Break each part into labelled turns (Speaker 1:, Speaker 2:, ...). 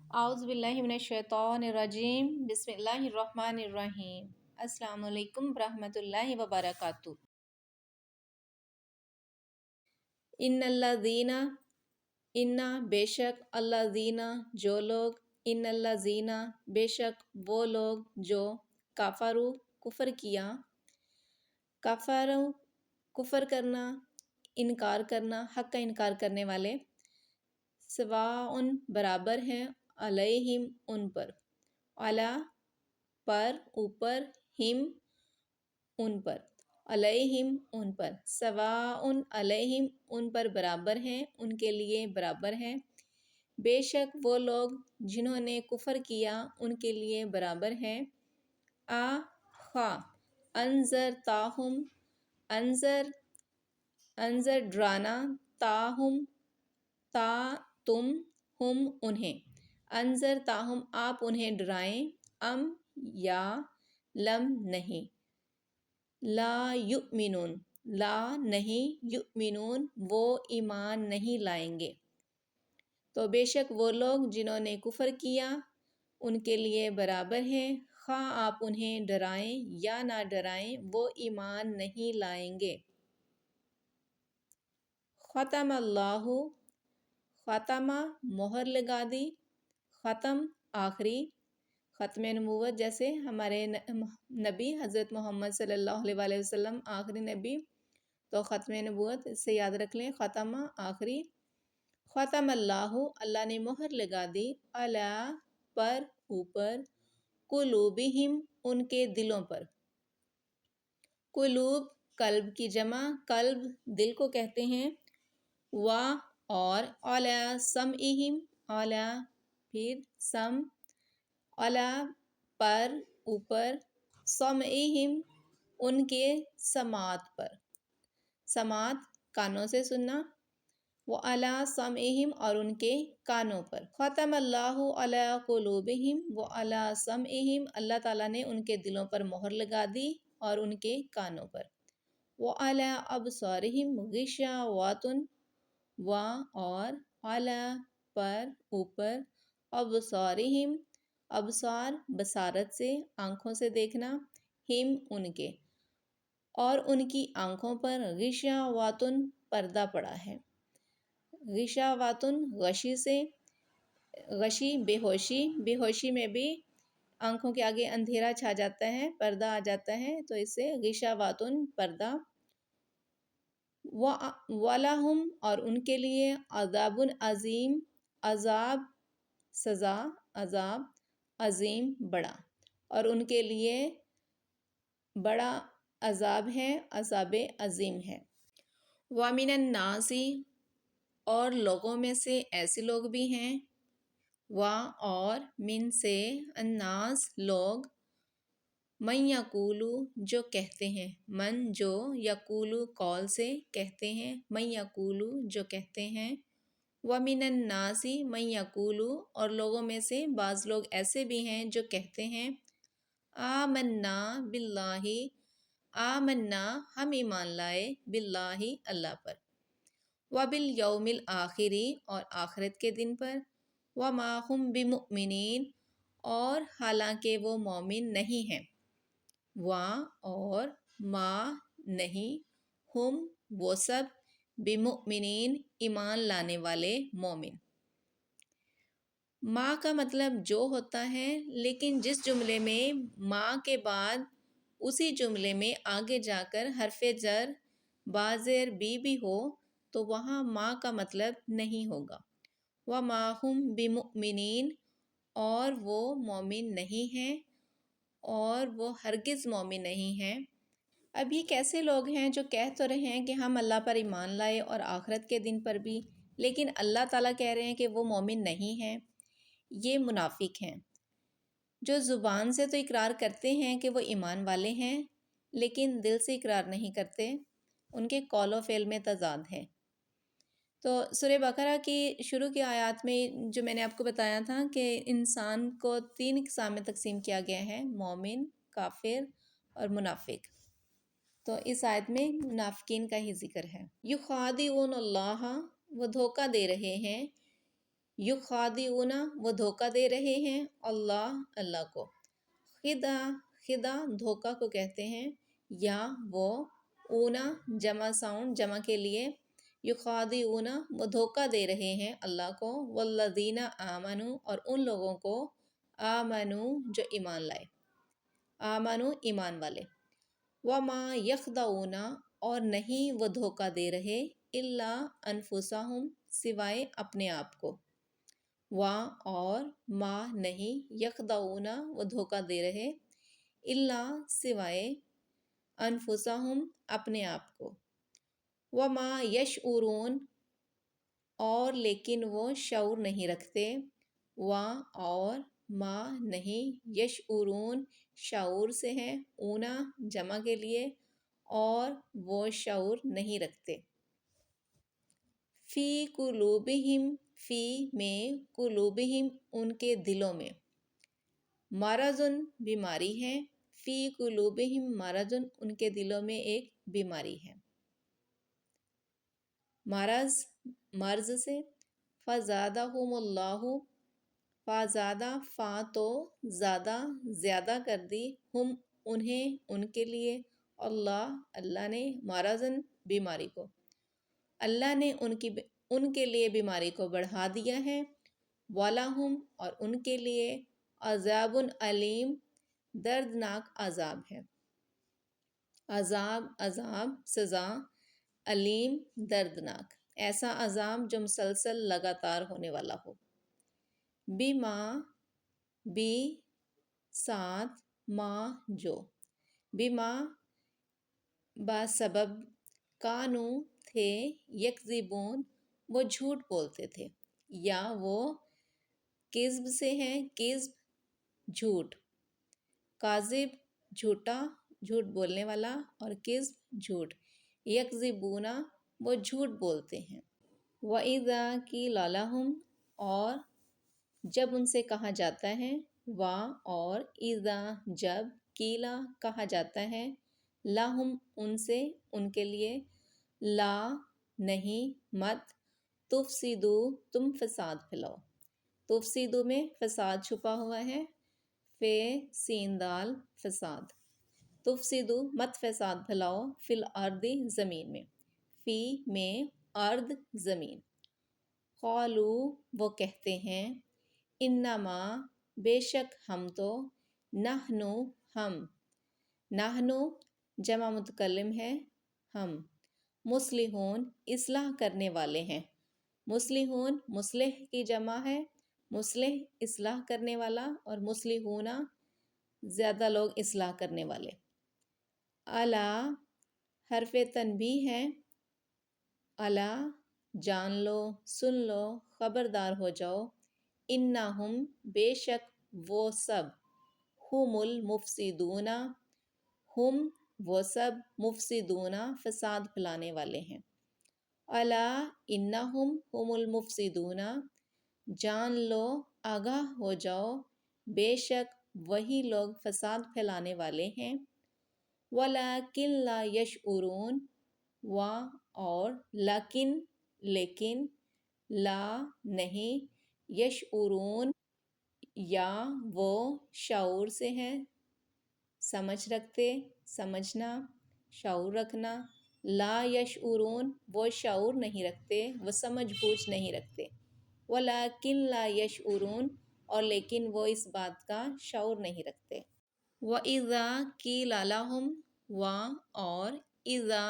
Speaker 1: اعوذ باللہ من الشیطان الرجیم بسم اللہ الرحمن الرحیم۔ السلام علیکم ورحمۃ اللہ وبرکاتہ۔ ان الذین، انا بے شک، الذین جو لوگ، ان الذین بے شک وہ لوگ جو کفروا کفر کیا، کفروا کفر کرنا، انکار کرنا، حق کا انکار کرنے والے، سواء برابر ہیں، علیہم ان پر، علی پر، اوپر، ہم ان پر، علیہم ان پر، سواء علیہم ان پر برابر ہیں، ان کے لیے برابر ہیں، بے شک وہ لوگ جنہوں نے کفر کیا ان کے لیے برابر ہیں، خا انذر تاہم، انذر ڈرانا، تاہم تا تم، ہم انہیں، انذر تاہم آپ انہیں ڈرائیں، ام یا لم نہیں، لا یؤمنون لا نہیں، یؤمنون وہ ایمان نہیں لائیں گے۔ تو بے شک وہ لوگ جنہوں نے کفر کیا ان کے لیے برابر ہیں، خواہ آپ انہیں ڈرائیں یا نہ ڈرائیں، وہ ایمان نہیں لائیں گے۔ ختم اللہ، ختم مہر لگا دی، ختم آخری، ختم نبوت جیسے ہمارے نبی حضرت محمد صلی اللہ علیہ وآلہ وسلم آخری نبی، تو ختم نبوت اس سے یاد رکھ لیں، ختم آخری۔ ختم اللہ، اللہ نے مہر لگا دی، علی پر، اوپر، قلوبہم ان کے دلوں پر، قلوب قلب کی جمع، قلب دل کو کہتے ہیں، اور علی سمعہم، علی پھر سم، علی پر، اوپر، سمعہم ان کے سماعت پر، سماعت کانوں سے سننا، وعلی سمعہم اور ان کے کانوں پر، ختم اللہ علی قلوبہم وعلی سمعہم اللہ تعالیٰ نے ان کے دلوں پر مہر لگا دی اور ان کے کانوں پر، وعلی ابصارہم غشاوۃ اور علی پر، اوپر، ابصارہم ابصار بصارت سے، آنکھوں سے دیکھنا، ہم ان کے، اور ان کی آنکھوں پر غشاوۃ پردہ پڑا ہے، غشاوۃ غشی سے، غشی بے ہوشی، بے ہوشی میں بھی آنکھوں کے آگے اندھیرا چھا جاتا ہے، پردہ آ جاتا ہے، تو اس سے غشاوۃ پردہ، وَلَهُمْ اور ان کے لیے عذاب عظیم، عذاب سزا، عذاب عظیم بڑا، اور ان کے لیے بڑا عذاب ہے، عذاب عظیم ہے۔ وَمِنَ النَّاسِ اور لوگوں میں سے ایسے لوگ بھی ہیں، اور من سے، الناس لوگ، من یقولو جو کہتے ہیں، من جو، یقولو قول سے کہتے ہیں، من یقولو جو کہتے ہیں، وَمِنَ النَّاسِ من یقولو اور لوگوں میں سے بعض لوگ ایسے بھی ہیں جو کہتے ہیں، آمنا باللہ، آمنا ہم ایمان لائے، باللہ اللہ پر، وبالیوم الآخر اور آخرت کے دن پر، وما ہم بمؤمنین اور حالانکہ وہ مومن نہیں ہیں، اور ما نہیں، ہم وہ سب، بمؤمنین ایمان لانے والے مومن۔ ما کا مطلب جو ہوتا ہے، لیکن جس جملے میں ما کے بعد اسی جملے میں آگے جا کر حرف جر با زیر بھی ہو تو وہاں ما کا مطلب نہیں ہوگا۔ وما ہم بمؤمنین اور وہ مومن نہیں ہیں، اور وہ ہرگز مومن نہیں ہیں۔ اب یہ کیسے لوگ ہیں جو کہہ تو رہے ہیں کہ ہم اللہ پر ایمان لائے اور آخرت کے دن پر بھی، لیکن اللہ تعالیٰ کہہ رہے ہیں کہ وہ مومن نہیں ہیں؟ یہ منافق ہیں، جو زبان سے تو اقرار کرتے ہیں کہ وہ ایمان والے ہیں، لیکن دل سے اقرار نہیں کرتے، ان کے قول و فعل میں تضاد ہے۔ تو سورہ بقرہ کی شروع کی آیات میں جو میں نے آپ کو بتایا تھا کہ انسان کو 3 اقسام میں تقسیم کیا گیا ہے، مومن، کافر اور منافق، تو اس آیت میں منافقین کا ہی ذکر ہے۔ یخادعون اللہ وہ دھوکہ دے رہے ہیں، یخادعون وہ دھوکہ دے رہے ہیں اللہ کو، خدا خدا دھوکہ کو کہتے ہیں، یا وہ اونا جمع ساؤنڈ جمع کے لیے، یخادعون وہ دھوکہ دے رہے ہیں اللہ کو، والذین آمنوا اور ان لوگوں کو، آمنو جو ایمان لائے، آمنو ایمان والے، وما یخدعون اور نہیں وہ دھوکہ دے رہے، الا انفسہم سوائے اپنے آپ کو، اور ما نہیں یخدعون وہ دھوکہ دے رہے، الا سوائے انفسہم اپنے آپ کو، وما یشعرون اور لیکن وہ شعور نہیں رکھتے، اور ما نہیں یشعرون شعور سے ہے، اونا جمع کے لیے، اور وہ شعور نہیں رکھتے، فی قلوبہم فی میں قلوبہم ان کے دلوں میں، مرضن بیماری ہے، فی قلوبہم مرضن ان کے دلوں میں ایک بیماری ہے، مرض سے، فزادہم اللہ فزادہ فا تو زیادہ کر دی، ہم انہیں ان کے لیے، اللہ نے مرضن بیماری کو، اللہ نے ان کے لیے بیماری کو بڑھا دیا ہے، وَلَهُمْ اور ان کے لیے، عذاب علیم دردناک عذاب ہے، عذاب سزا، علیم دردناک ایسا عذاب جو مسلسل لگاتار ہونے والا ہو، بما بی ساتھ ما جو، بما با سبب، کانو تھے، یکذبون وہ جھوٹ بولتے تھے، یا وہ کذب سے ہیں، کذب جھوٹ، کاذب جھوٹا جھوٹ بولنے والا، اور کذب جھوٹ، یکذبون وہ جھوٹ بولتے ہیں، وَإِذَا قِيلَ لَهُمْ اور جب ان سے کہا جاتا ہے، اور اذا جب، قیلا کہا جاتا ہے، لہم ان سے ان کے لیے، لا نہیں مت، تفسدو تم فساد پھیلاؤ، تفسدو میں فساد چھپا ہوا ہے، فے سین دال فساد، تفسدو مت فساد پھیلاؤ، فی الارض زمین میں، فی میں ارض زمین، قالو وہ کہتے ہیں، انما بے شک ہم تو، نحنو ہم، نحنو جمع متکلم ہے ہم، مصلحون اصلاح کرنے والے ہیں، مصلحون مصلح کی جمع ہے، مصلح اصلاح کرنے والا، اور مصلحون زیادہ لوگ اصلاح کرنے والے، الا حرف تنبیہ ہے، الا جان لو، سن لو، خبردار ہو جاؤ، انہم بے شک وہ سب، ہم المفسدون ہم وہ سب، مفسدون فساد پھیلانے والے ہیں، الا انہم ہم المفسدون جان لو، آگاہ ہو جاؤ، بے شک وہی لوگ فساد پھیلانے والے ہیں، ولیکن لا یشعرون اور لیکن لا نہیں، یشعرون یا وہ شعور سے ہیں، سمجھ رکھتے، سمجھنا، شعور رکھنا، لا یشعرون وہ شعور نہیں رکھتے، وہ سمجھ بوجھ نہیں رکھتے، ولیکن لا یشعرون اور لیکن وہ اس بات کا شعور نہیں رکھتے، وَإِذَا قِيلَ لَهُمْ اور اذا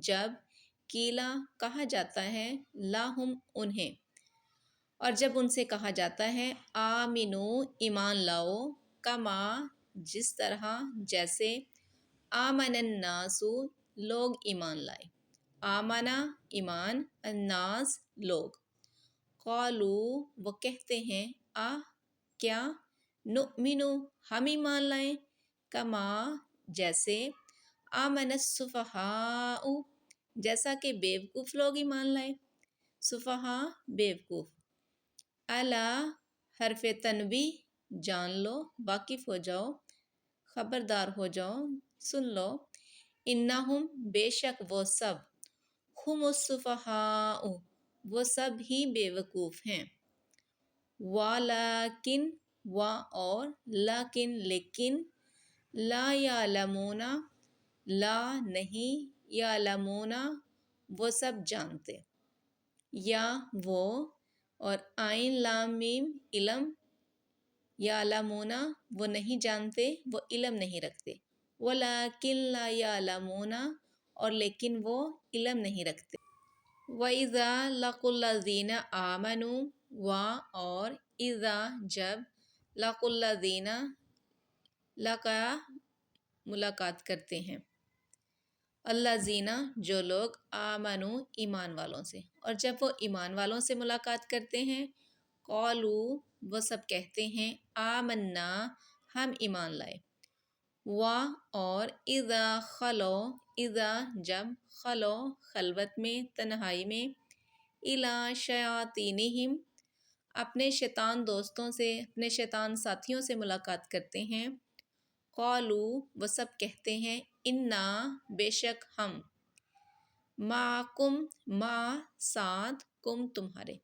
Speaker 1: جب، قیلا کہا جاتا ہے، لہم انہیں، اور جب ان سے کہا جاتا ہے، آمنو ایمان لاؤ، کما جس طرح، جیسے، آمن الناس لوگ ایمان لائے، آمنا ایمان، الناس لوگ، قالو وہ کہتے ہیں، کیا، نؤمنو ہم ایمان لائیں، کما جیسے، آمن السفہاء جیسا کہ بیوقوف لوگ ایمان لائے، سفہاء بیوقوف، الا حرف تنبیہ جان لو، واقف ہو جاؤ، خبردار ہو جاؤ، سن لو، انہم بے شک وہ سب، ہم السفہاء وہ سب ہی بیوقوف ہیں، وَلَكِن اور لیکن لا یعلمون لا نہیں یعلمون وہ سب جانتے یا وہ اور عین لام میم علم یعلمون وہ نہیں جانتے وہ علم نہیں رکھتے وَلَكِن لا یعلمون اور لیکن وہ علم نہیں رکھتے وَإِذَا لَقُوا الَّذِينَ آمَنُوا اور اذا جب لَقُوا الَّذِينَ لقا ملاقات کرتے ہیں الذین جو لوگ آمنو ایمان والوں سے اور جب وہ ایمان والوں سے ملاقات کرتے ہیں قالوا وہ سب کہتے ہیں آمنا ہم ایمان لائے اور اذا خلو اذا جب خلو خلوت میں تنہائی میں الی شیاطینہم اپنے شیطان دوستوں سے اپنے شیطان ساتھیوں سے ملاقات کرتے ہیں قالوا وہ سب کہتے ہیں انا بے شک ہم معکم ساتھ کم تمہارے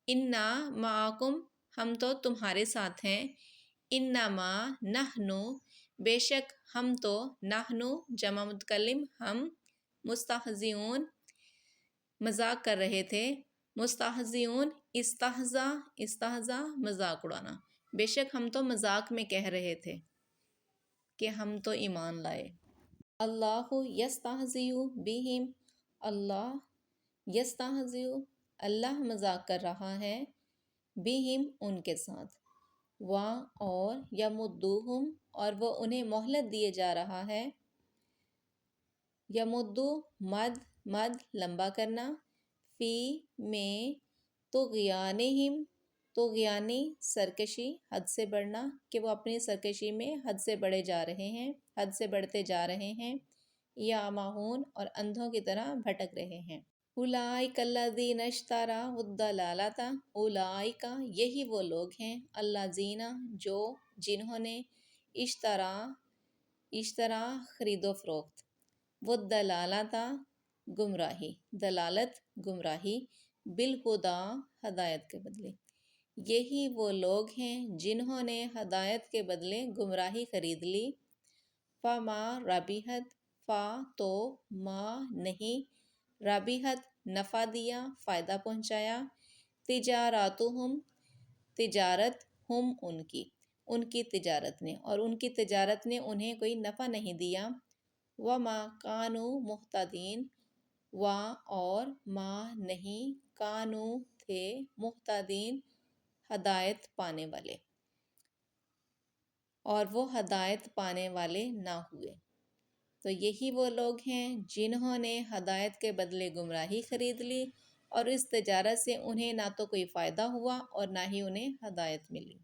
Speaker 1: انا معکم ہم تو تمہارے ساتھ ہیں انما نحنو بے شک ہم تو نحنو جمع متکلم ہم مستہزئون مذاق کر رہے تھے مستہزئون استہزا مذاق اڑانا بے شک ہم تو مذاق میں کہہ رہے تھے کہ ہم تو ایمان لائے اللہ یستہزئ بہم اللہ یستہزئ اللہ مذاق کر رہا ہے بہم ان کے ساتھ اور یمدوہم اور وہ انہیں مہلت دیے جا رہا ہے یمدو مد لمبا کرنا فی میں طغیانہم طغیانی سرکشی حد سے بڑھنا کہ وہ اپنی سرکشی میں حد سے بڑھتے جا رہے ہیں یا ماہون اور اندھوں کی طرح بھٹک رہے ہیں اولئک الذین اشتروا الضلالۃ اولئک یہی وہ لوگ ہیں الذین جنہوں نے اشترا خرید و فروخت والضلالۃ دلالت گمراہی بالہدی ہدایت کے بدلے یہی وہ لوگ ہیں جنہوں نے ہدایت کے بدلے گمراہی خرید لی فما ربحت تو ما نہیں ربحت نفع دیا فائدہ پہنچایا تجاراتہم تجارت ہم ان کی تجارت نے اور ان کی تجارت نے انہیں کوئی نفع نہیں دیا وما کانوا مہتدین اور ما نہیں کانوا تھے مہتدین ہدایت پانے والے اور وہ ہدایت پانے والے نہ ہوئے تو یہی وہ لوگ ہیں جنہوں نے ہدایت کے بدلے گمراہی خرید لی اور اس تجارت سے انہیں نہ تو کوئی فائدہ ہوا اور نہ ہی انہیں ہدایت ملی